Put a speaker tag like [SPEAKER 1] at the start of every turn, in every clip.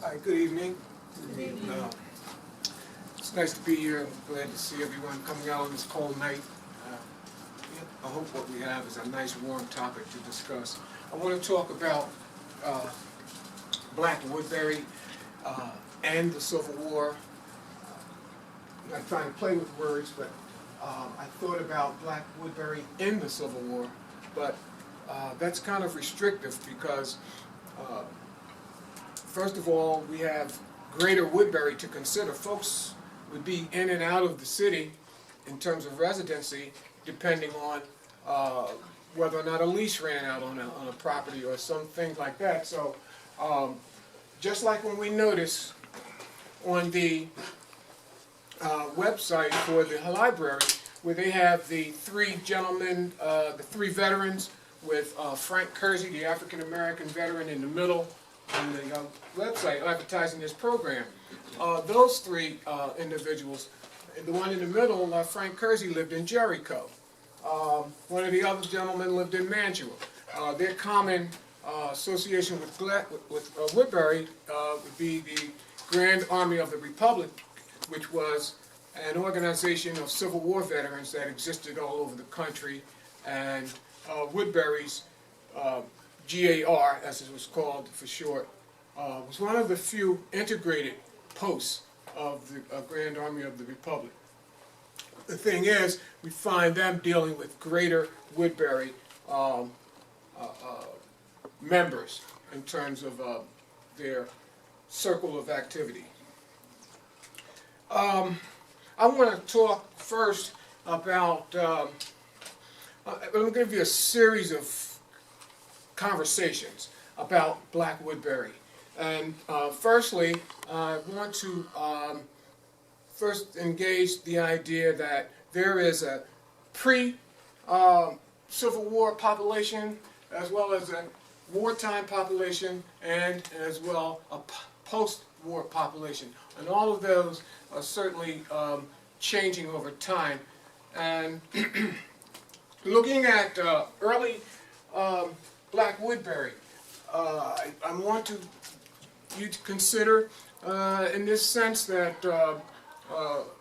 [SPEAKER 1] Hi, good evening.
[SPEAKER 2] Good evening.
[SPEAKER 1] It's nice to be here. I'm glad to see everyone coming out on this cold night. I hope what we have is a nice warm topic to discuss. I want to talk about Black Woodbury and the Civil War. I'm not trying to play with words, but I thought about Black Woodbury in the Civil War, but that's kind of restrictive because first of all, we have Greater Woodbury to consider. Folks would be in and out of the city in terms of residency, depending on whether or not a lease ran out on a property or some things like that. So, just like when we notice on the website for the library, where they have the three gentlemen, the three veterans, with Frank Kersey, the African-American veteran, in the middle on the website advertising this program. Those three individuals, the one in the middle, Frank Kersey, lived in Jericho. One of the other gentlemen lived in Mantua. Their common association with Woodbury would be the Grand Army of the Republic, which was an organization of Civil War veterans that existed all over the country, and Woodbury's GAR, as it was called for short, was one of the few integrated posts of the Grand Army of the Republic. The thing is, we find them dealing with Greater Woodbury members in terms of their circle of activity. I want to talk first about, I'm going to give you a series of conversations about Black Woodbury. And firstly, I want to first engage the idea that there is a pre-Civil War population, as well as a wartime population, and as well a post-war population. And all of those are certainly changing over time. And looking at early Black Woodbury, I want you to consider in this sense that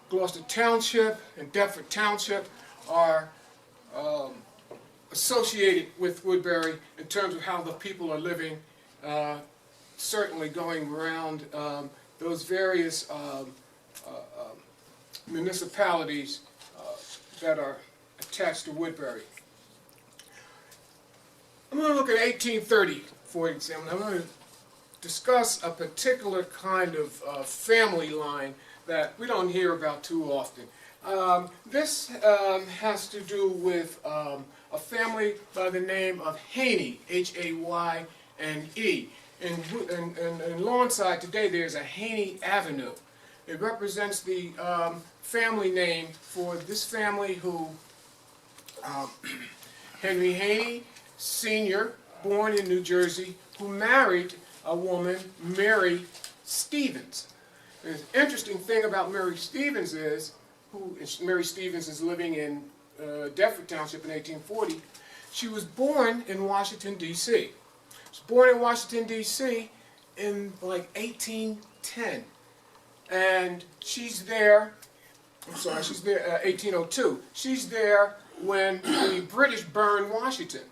[SPEAKER 1] Gloucester Township and Deptford Township are associated with Woodbury in terms of how the people are living, certainly going around those various municipalities that are attached to Woodbury. I'm going to look at 1830, for example. I'm going to discuss a particular kind of family line that we don't hear about too often. This has to do with a family by the name of Haney, H-A-Y-N-E. In Lawnside today, there's a Haney Avenue. It represents the family name for this family who, Henry Haney, Sr., born in New Jersey, who married a woman, Mary Stevens. And the interesting thing about Mary Stevens is, Mary Stevens is living in Deptford Township in 1840. She was born in Washington, D.C. She was born in Washington, D.C. in like 1810. And she's there, she's there 1802. She's there when the British burned Washington.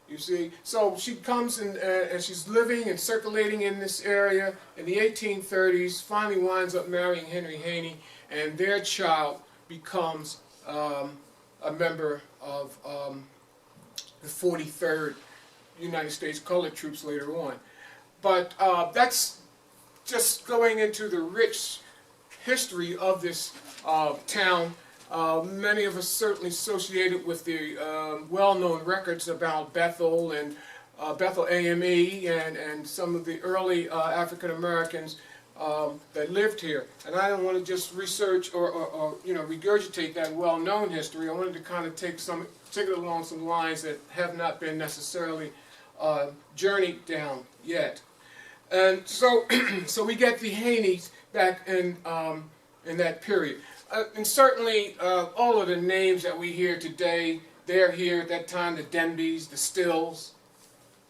[SPEAKER 1] You see, so she comes and she's living and circulating in this area in the 1830s, finally winds up marrying Henry Haney, and their child becomes a member of the 43rd United States Colored Troops later on. But that's just going into the rich history of this town. Many of us certainly associated with the well-known records about Bethel and Bethel AME and some of the early African Americans that lived here. And I don't want to just research or regurgitate that well-known history. I wanted to kind of take it along some lines that have not been necessarily journeyed down yet. And so, so we get the Haneys back in that period. And certainly all of the names that we hear today, they're here at that time, the Denbys, the Stills,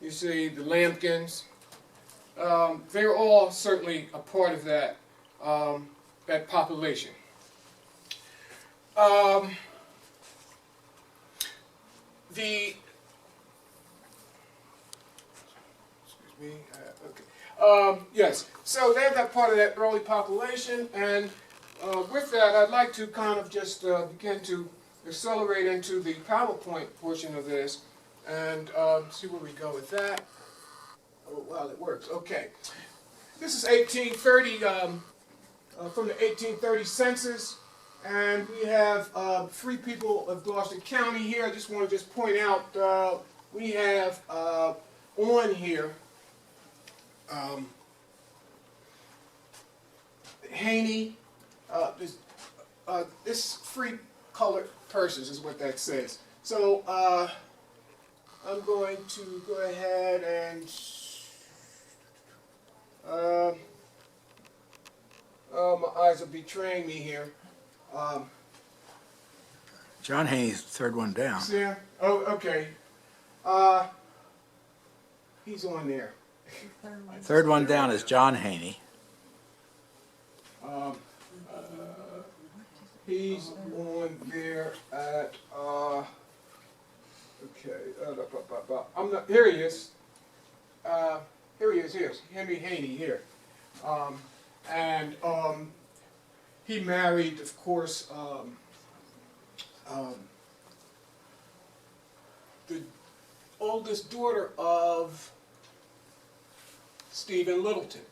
[SPEAKER 1] you see, the Lampkins, they're all certainly a part of that, that population. Yes, so they're that part of that early population, and with that, I'd like to kind of just begin to accelerate into the PowerPoint portion of this, and see where we go with that. Oh, wow, it works. Okay. This is 1830, from the 1830 census, and we have free people of Gloucester County here. I just want to point out, we have on here Haney, this free colored persons is what that says. So I'm going to go ahead and my eyes are betraying me here.
[SPEAKER 2] John Haney's the third one down.
[SPEAKER 1] See him? Oh, okay. He's on there.
[SPEAKER 2] Third one down is John Haney.
[SPEAKER 1] He's on there at, okay, I'm not, here he is. Here he is, Henry Haney here. And he married, of course, the oldest daughter of Stephen Littleton,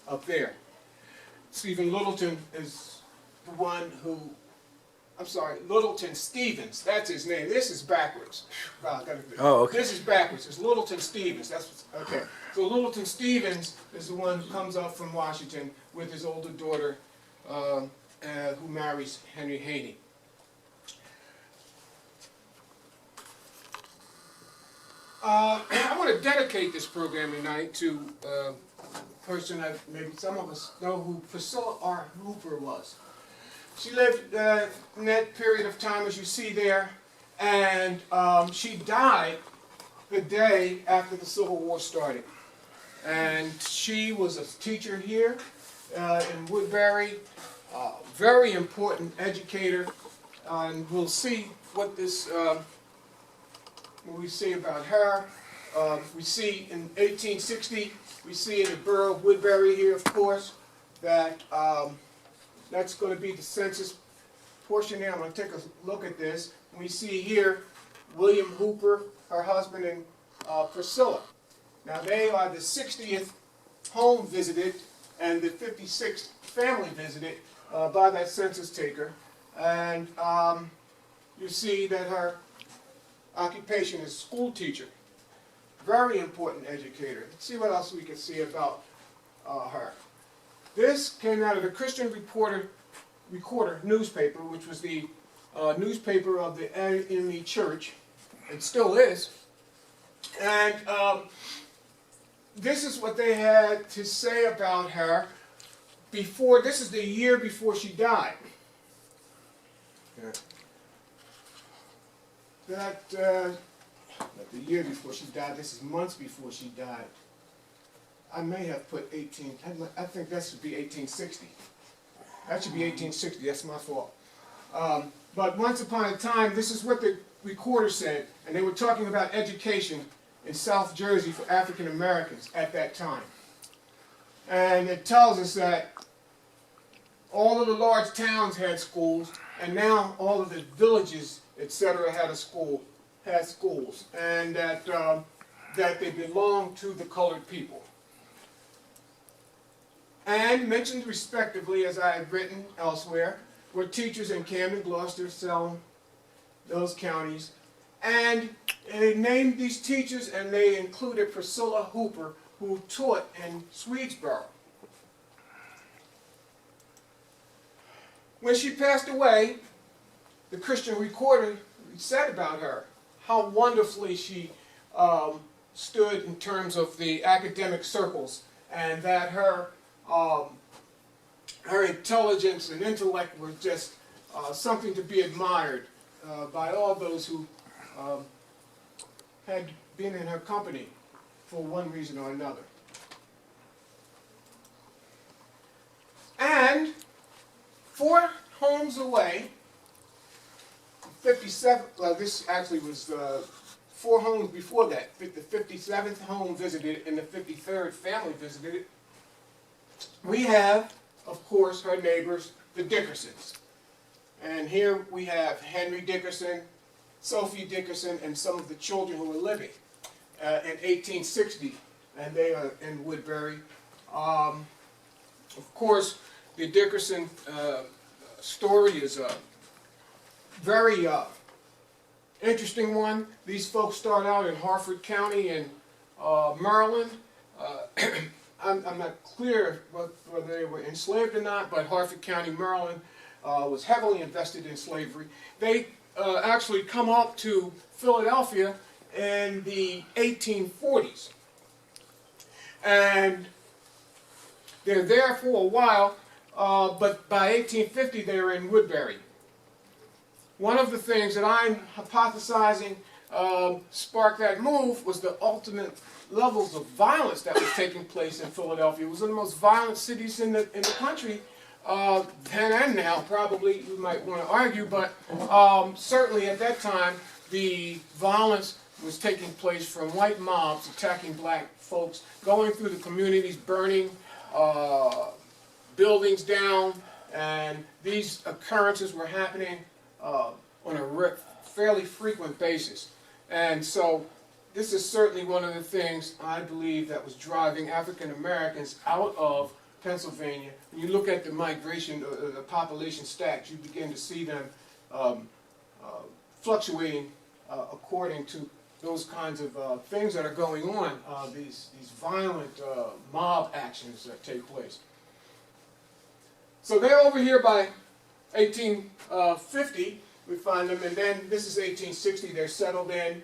[SPEAKER 1] up there. Stephen Littleton is the one who, I'm sorry, Littleton Stevens, that's his name. This is backwards.
[SPEAKER 2] Oh, okay.
[SPEAKER 1] This is backwards. It's Littleton Stevens. That's what's, okay. So Littleton Stevens is the one who comes up from Washington with his older daughter, who marries Henry Haney. I want to dedicate this program tonight to a person that maybe some of us know who Priscilla R. Hooper was. She lived in that period of time, as you see there, and she died the day after the Civil War started. And she was a teacher here in Woodbury, very important educator, and we'll see what this, what we see about her. We see in 1860, we see in the borough of Woodbury here, of course, that that's going to be the census portion there. I'm going to take a look at this. We see here William Hooper, her husband, and Priscilla. Now they are the 60th home visited and the 56th family visited by that census taker. And you see that her occupation is school teacher. Very important educator. Let's see what else we can see about her. This came out of the Christian Recorder newspaper, which was the newspaper of the NME Church. It still is. And this is what they had to say about her before, this is the year before she died. That, not the year before she died, this is months before she died. I may have put 18, I think that should be 1860. That should be 1860, that's my fault. But once upon a time, this is what the recorder said, and they were talking about education in South Jersey for African Americans at that time. And it tells us that all of the large towns had schools, and now all of the villages, etc., had schools, and that that they belonged to the colored people. And mentioned respectively, as I have written elsewhere, were teachers in Camden, Gloucester, Salem, those counties. And they named these teachers, and they included Priscilla Hooper, who taught in Swedesboro. When she passed away, the Christian Recorder said about her how wonderfully she stood in terms of the academic circles, and that her intelligence and intellect were just something to be admired by all those who had been in her company for one reason or another. 4 homes away, 57, this actually was 4 homes before that. The 57th home visited and the 53rd family visited it. We have, of course, her neighbors, the Dickersons. And here we have Henry Dickerson, Sophie Dickerson, and some of the children who were living in 1860, and they are in Woodbury. Of course, the Dickerson story is a very interesting one. These folks start out in Harford County in Maryland. I'm not clear whether they were enslaved or not, but Harford County, Maryland was heavily invested in slavery. They actually come up to Philadelphia in the 1840s. And they're there for a while, but by 1850 they're in Woodbury. One of the things that I'm hypothesizing sparked that move was the ultimate levels of violence that was taking place in Philadelphia. It was one of the most violent cities in the country then and now, probably, you might want to argue, but certainly at that time the violence was taking place from white mobs attacking black folks, going through the communities, burning buildings down, and these occurrences were happening on a fairly frequent basis. And so this is certainly one of the things I believe that was driving African Americans out of Pennsylvania. When you look at the migration, the population stats, you begin to see them fluctuating according to those kinds of things that are going on, these violent mob actions that take place. So they're over here by 1850, we find them, and then this is 1860, they're settled in.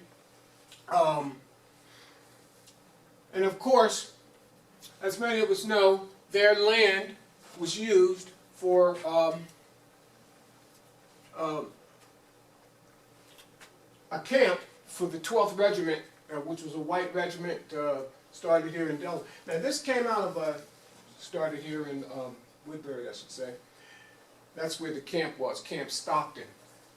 [SPEAKER 1] And of course, as many of us know, their land was used for a camp for the 12th Regiment, which was a white regiment, started here in Delaware. Now this came out of, started here in Woodbury, I should say. That's where the camp was, Camp Stockton.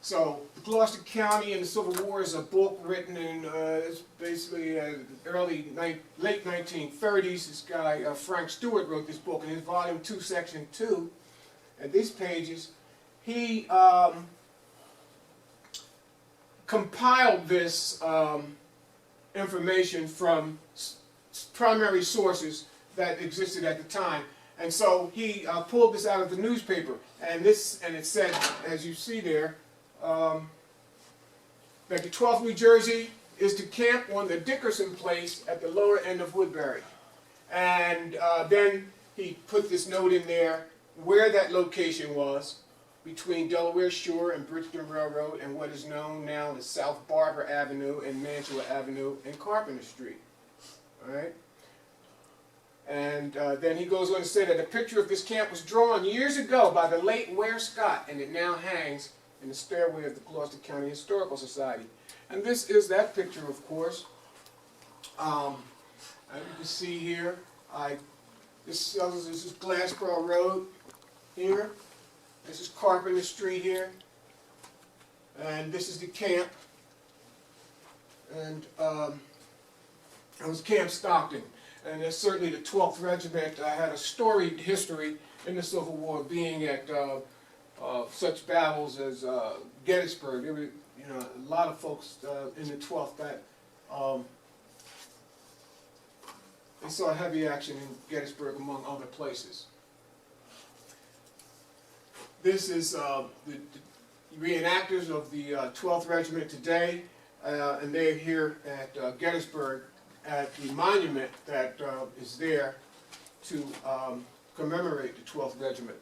[SPEAKER 1] So Gloucester County in the Civil War is a book written in it's basically late 1930s. This guy Frank Stewart wrote this book in his volume 2, section 2. And these pages, he compiled this information from primary sources that existed at the time. And so he pulled this out of the newspaper, and it said, as you see there, that the 12th New Jersey is to camp on the Dickerson place at the lower end of Woodbury. And then he put this note in there where that location was, between Delaware Shore and Bridgeton Railroad and what is known now as South Barber Avenue and Mantua Avenue and Carpenter Street. All right? And then he goes on to say that a picture of this camp was drawn years ago by the late Ware Scott, and it now hangs in the stairway of the Gloucester County Historical Society. And this is that picture, of course. As you can see here, this is Glassboro Road here. This is Carpenter Street here. And this is the camp. And it was Camp Stockton. And there's certainly the 12th Regiment had a storied history in the Civil War, being at such battles as Gettysburg. There were, a lot of folks in the 12th that they saw heavy action in Gettysburg, among other places. This is the reenactors of the 12th Regiment today, and they're here at Gettysburg at the monument that is there to commemorate the 12th Regiment.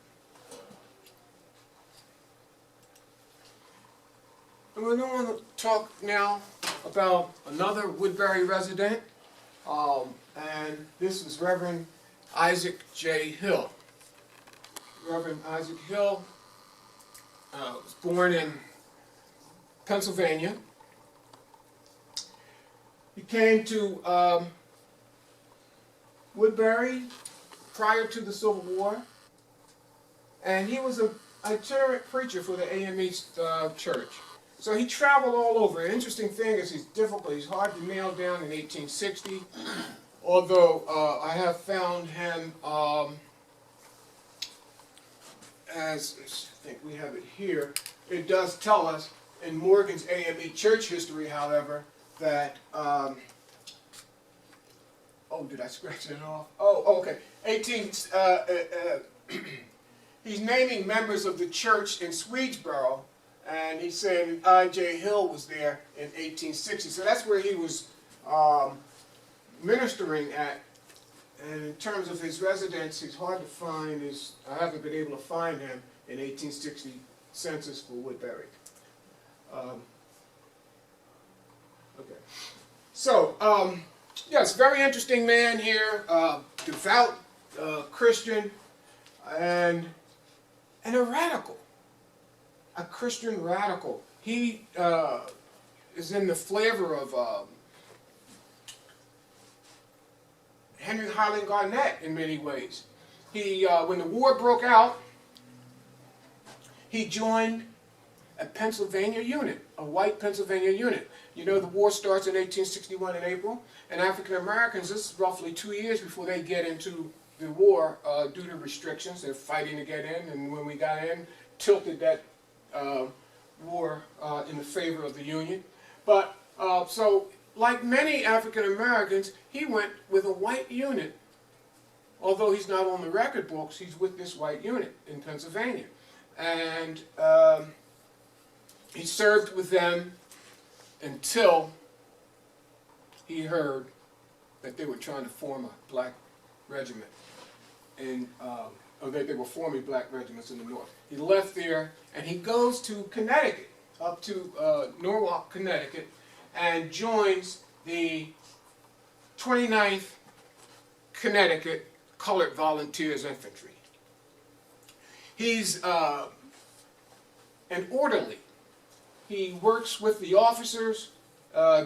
[SPEAKER 1] And we're going to talk now about another Woodbury resident, and this is Reverend Isaac J. Hill. Reverend Isaac Hill was born in Pennsylvania. He came to Woodbury prior to the Civil War, and he was a itinerant preacher for the AME church. So he traveled all over. An interesting thing is he's difficult. He's hard to nail down in 1860. Although I have found him as, I think we have it here. It does tell us in Morgan's AME church history, however, that oh, did I scratch it off? Oh, okay. He's naming members of the church in Swedesboro, and he's saying I.J. Hill was there in 1860. So that's where he was ministering at. And in terms of his residence, it's hard to find. I haven't been able to find him in 1860 census for Woodbury. Okay. So, yes, very interesting man here, devout Christian, and a radical, a Christian radical. He is in the flavor of Henry Highland Garnett in many ways. He, when the war broke out, he joined a Pennsylvania unit, a white Pennsylvania unit. You know, the war starts in 1861 in April, and African Americans, this is roughly 2 years before they get into the war due to restrictions. They're fighting to get in, and when we got in, tilted that war in the favor of the Union. But so, like many African Americans, he went with a white unit. Although he's not on the record books, he's with this white unit in Pennsylvania. And he served with them until he heard that they were trying to form a black regiment, or that they were forming black regiments in the North. He left there, and he goes to Connecticut, up to Norwalk, Connecticut, and joins the 29th Connecticut Colored Volunteers Infantry. He's an orderly. He works with the officers,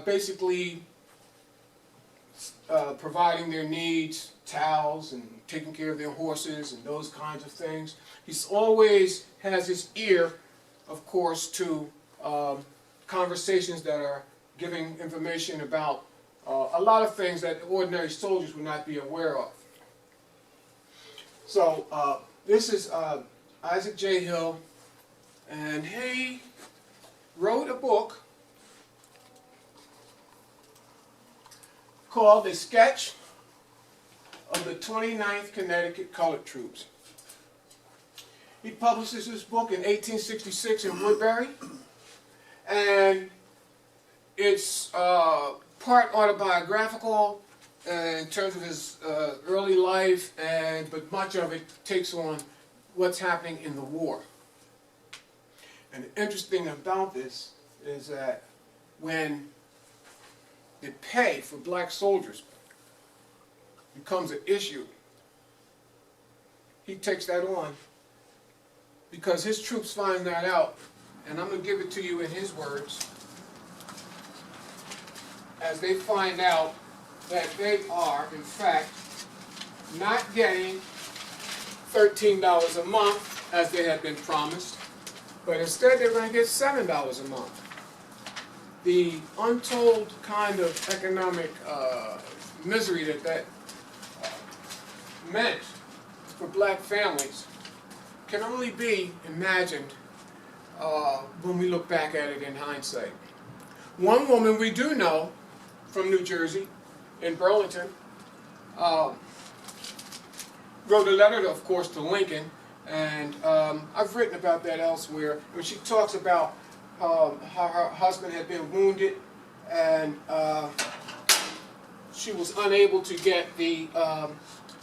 [SPEAKER 1] basically providing their needs, towels, and taking care of their horses and those kinds of things. He's always has his ear, of course, to conversations that are giving information about a lot of things that ordinary soldiers would not be aware of. So this is Isaac J. Hill, and he wrote a book called A Sketch of the 29th Connecticut Colored Troops. He publishes this book in 1866 in Woodbury, and it's part autobiographical in terms of his early life, but much of it takes on what's happening in the war. And the interesting thing about this is that when the pay for black soldiers becomes an issue, he takes that on because his troops find that out, and I'm going to give it to you in his words, as they find out that they are, in fact, not getting $13 a month as they had been promised, but instead they're going to get $7 a month. The untold kind of economic misery that meant for black families can only be imagined when we look back at it in hindsight. One woman we do know from New Jersey, in Burlington, wrote a letter, of course, to Lincoln, and I've written about that elsewhere, where she talks about how her husband had been wounded, and she was unable to get the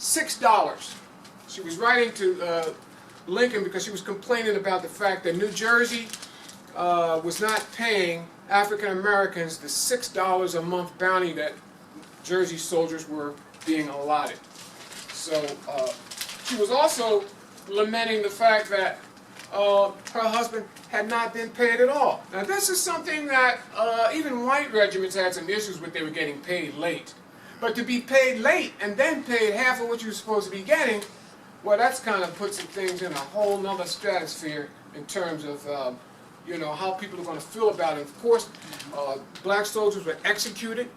[SPEAKER 1] $6. She was writing to Lincoln because she was complaining about the fact that New Jersey was not paying African Americans the $6 a month bounty that Jersey soldiers were being allotted. So she was also lamenting the fact that her husband had not been paid at all. Now this is something that even white regiments had some issues with. They were getting paid late. But to be paid late and then paid half of what you were supposed to be getting Well, that's kind of puts things in a whole nother stratosphere in terms of, you know, how people are going to feel about it. Of course, black soldiers were executed.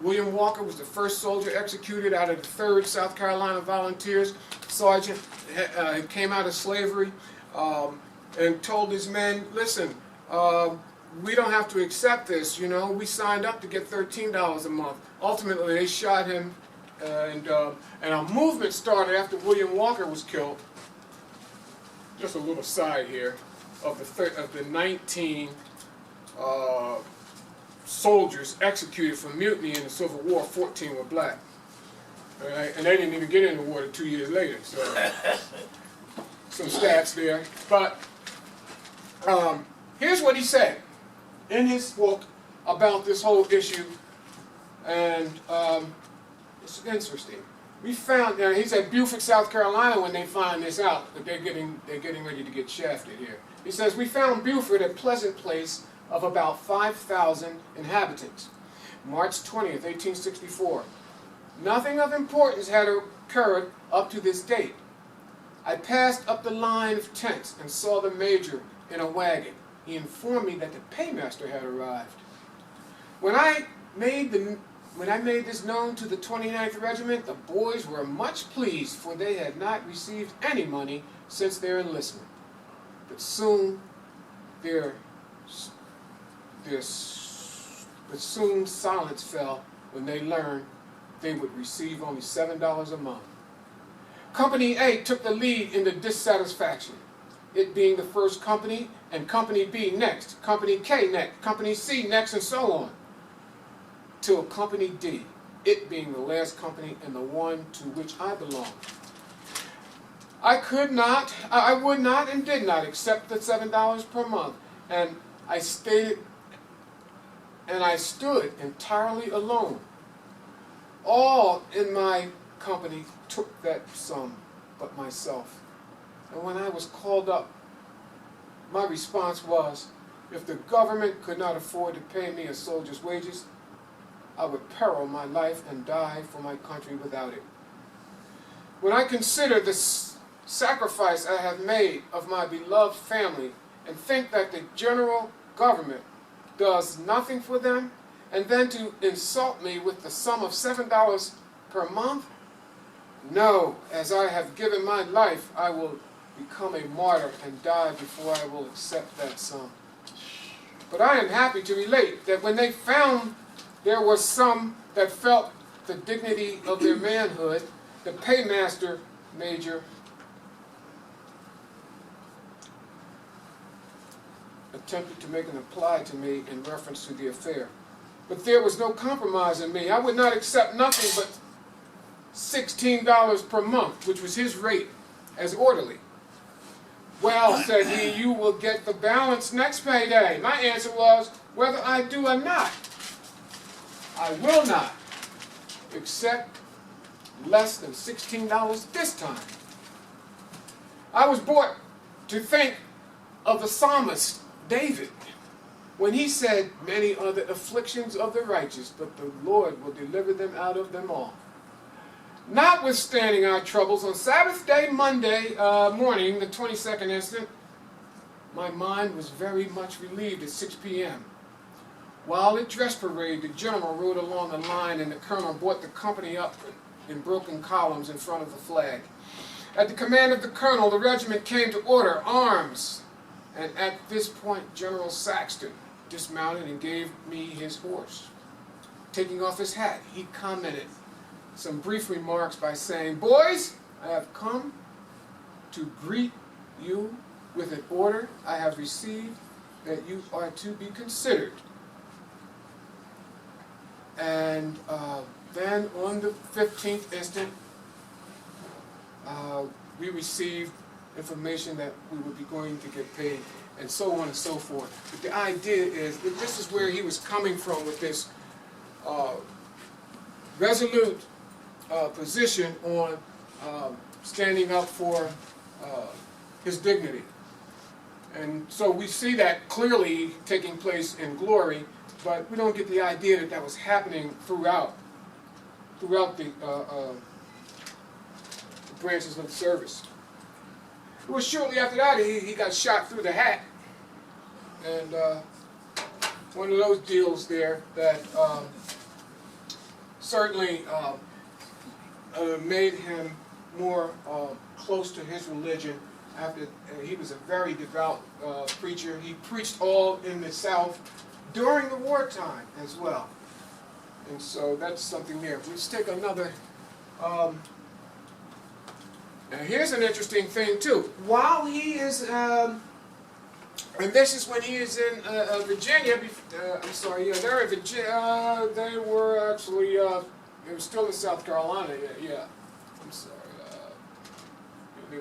[SPEAKER 1] William Walker was the first soldier executed out of the 3rd South Carolina Volunteers. Sergeant came out of slavery and told his men, listen, we don't have to accept this, you know. We signed up to get $13 a month. Ultimately, they shot him, and a movement started after William Walker was killed. Just a little side here of the 19 soldiers executed for mutiny in the Civil War. 14 were black. All right? And they didn't even get in the war 2 years later. So some stats there. But here's what he said in his book about this whole issue, and it's interesting. We found, he's at Beaufort, South Carolina when they find this out, that they're getting ready to get shafted here. He says, we found Beaufort a pleasant place of about 5,000 inhabitants. March 20th, 1864. Nothing of importance had occurred up to this date. I passed up the line of tents and saw the major in a wagon. He informed me that the paymaster had arrived. When I made this known to the 29th Regiment, the boys were much pleased, for they had not received any money since their enlistment. But soon silence fell when they learned they would receive only $7 a month. Company A took the lead in the dissatisfaction, it being the first company, and Company B next, Company K next, Company C next, and so on, till Company D, it being the last company and the one to which I belonged. I would not and did not accept the $7 per month, and I stood entirely alone. All in my company took that sum but myself. And when I was called up, my response was, if the government could not afford to pay me a soldier's wages, I would peril my life and die for my country without it. When I consider the sacrifice I have made of my beloved family and think that the general government does nothing for them, and then to insult me with the sum of $7 per month, no, as I have given my life, I will become a martyr and die before I will accept that sum. But I am happy to relate that when they found there were some that felt the dignity of their manhood, the paymaster major attempted to make an reply to me in reference to the affair. But there was no compromise in me. I would not accept nothing but $16 per month, which was his rate as orderly. Well, said he, you will get the balance next payday. My answer was, whether I do or not, I will not accept less than $16 this time. I was brought to think of the psalmist David when he said, many are the afflictions of the righteous, but the Lord will deliver them out of them all. Notwithstanding our troubles, on Sabbath day, Monday morning, the 22nd instant, my mind was very much relieved at 6 p.m. While at dress parade, the general rode along the line and the colonel brought the company up in broken columns in front of the flag. At the command of the colonel, the regiment came to order, arms. And at this point, General Saxton dismounted and gave me his horse. Taking off his hat, he commented some brief remarks by saying, boys, I have come to greet you with an order I have received that you are to be considered. And then on the 15th instant, we received information that we would be going to get paid, and so on and so forth. But the idea is that this is where he was coming from with this resolute position on standing up for his dignity. And so we see that clearly taking place in Glory, but we don't get the idea that that was happening throughout the branches of the service. it was shortly after that he got shot through the hat. And one of those deals there that certainly made him more close to his religion. After he was a very devout preacher. He preached all in the South during the wartime as well. And so that's something there. Let's take another. Now here's an interesting thing too. While he is, and this is when he is in Virginia. I'm sorry, yeah, they're in Virginia. They were actually, they were still in South Carolina. Yeah. I'm sorry. They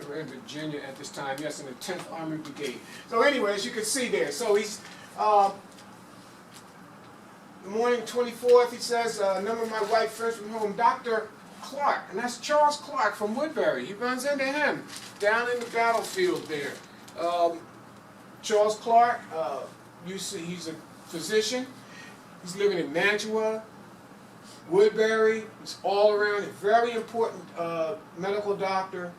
[SPEAKER 1] were in Virginia at this time. Yes, in the 10th Army Brigade. So anyway, as you can see there, so he's. The morning 24th, he says, a number of my white friends from home, Dr. Clark, and that's Charles Clark from Woodbury. He runs into him down in the battlefield there. Charles Clark, you see, he's a physician. He's living in Mantua, Woodbury. He's all around. A very important medical doctor,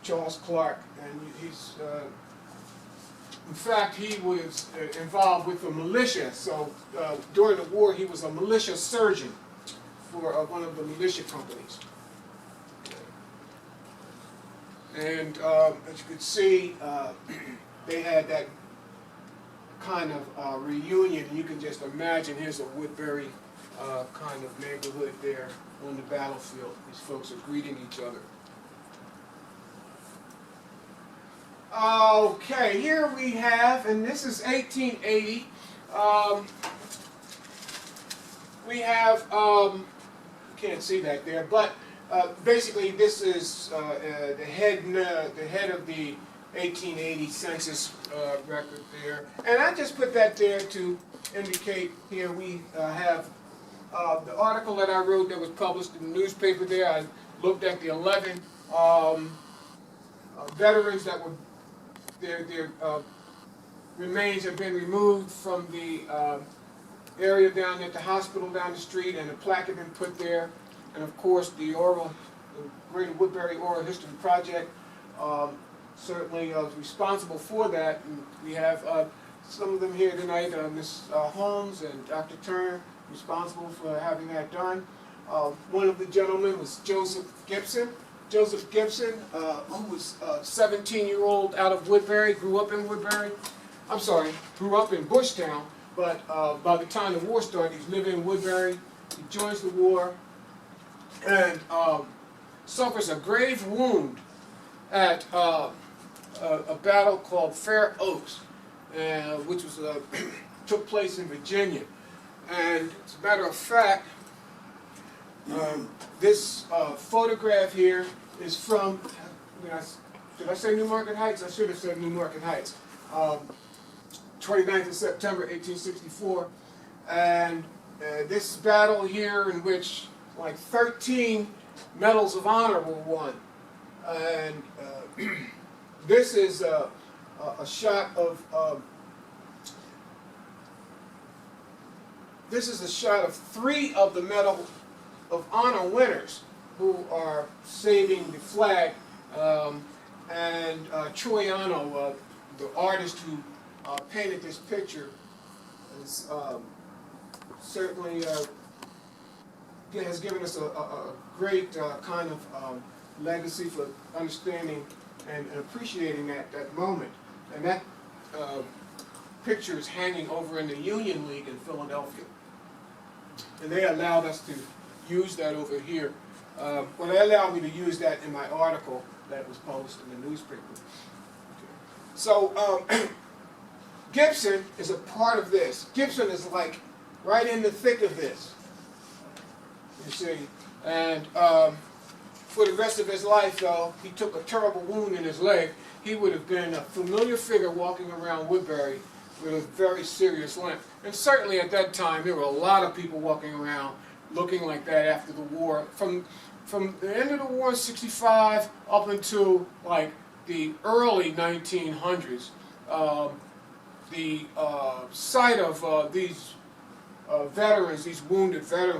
[SPEAKER 1] Charles Clark, and he's. In fact, he was involved with the militia, so during the war he was a militia surgeon for one of the militia companies. And as you can see, they had that kind of reunion. You can just imagine, here's a Woodbury kind of neighborhood there on the battlefield. These folks are greeting each other. Okay, here we have, and this is 1880, we have, you can't see that there, but basically this is the head of the 1880 census record there. And I just put that there to indicate here we have the article that I wrote that was published in the newspaper there. I looked at the 11 veterans that were their remains have been removed from the area down at the hospital down the street, and a plaque had been put there. And of course, the Greater Woodbury Oral History Project certainly was responsible for that. And we have some of them here tonight, Ms. Holmes and Dr. Turner, responsible for having that done. One of the gentlemen was Joseph Gibson. Joseph Gibson, who was a 17-year-old out of Woodbury, grew up in Woodbury. I'm sorry, grew up in Bushtown, but by the time the war started, he was living in Woodbury. He joins the war and suffers a grave wound at a battle called Fair Oaks, which was took place in Virginia. And as a matter of fact, this photograph here is from, did I say Newmarket Heights? I should have said Newmarket Heights. 29th of September, 1864. And this battle here in which like 13 medals of honor were won. And this is a shot of, this is a shot of 3 of the Medal of Honor winners who are saving the flag, and Troiano, the artist who painted this picture, is certainly has given us a great kind of legacy for understanding and appreciating that moment. And that picture is hanging over in the Union League in Philadelphia, and they allowed us to use that over here. Well, they allowed me to use that in my article that was published in the newspaper. Okay. So Gibson is a part of this. Gibson is like right in the thick of this, you see. And for the rest of his life, though, he took a terrible wound in his leg. He would have been a familiar figure walking around Woodbury with a very serious limp. And certainly at that time, there were a lot of people walking around looking like that after the war. From the end of the war in '65 up until like the early 1900s, the sight of these veterans, these wounded veterans,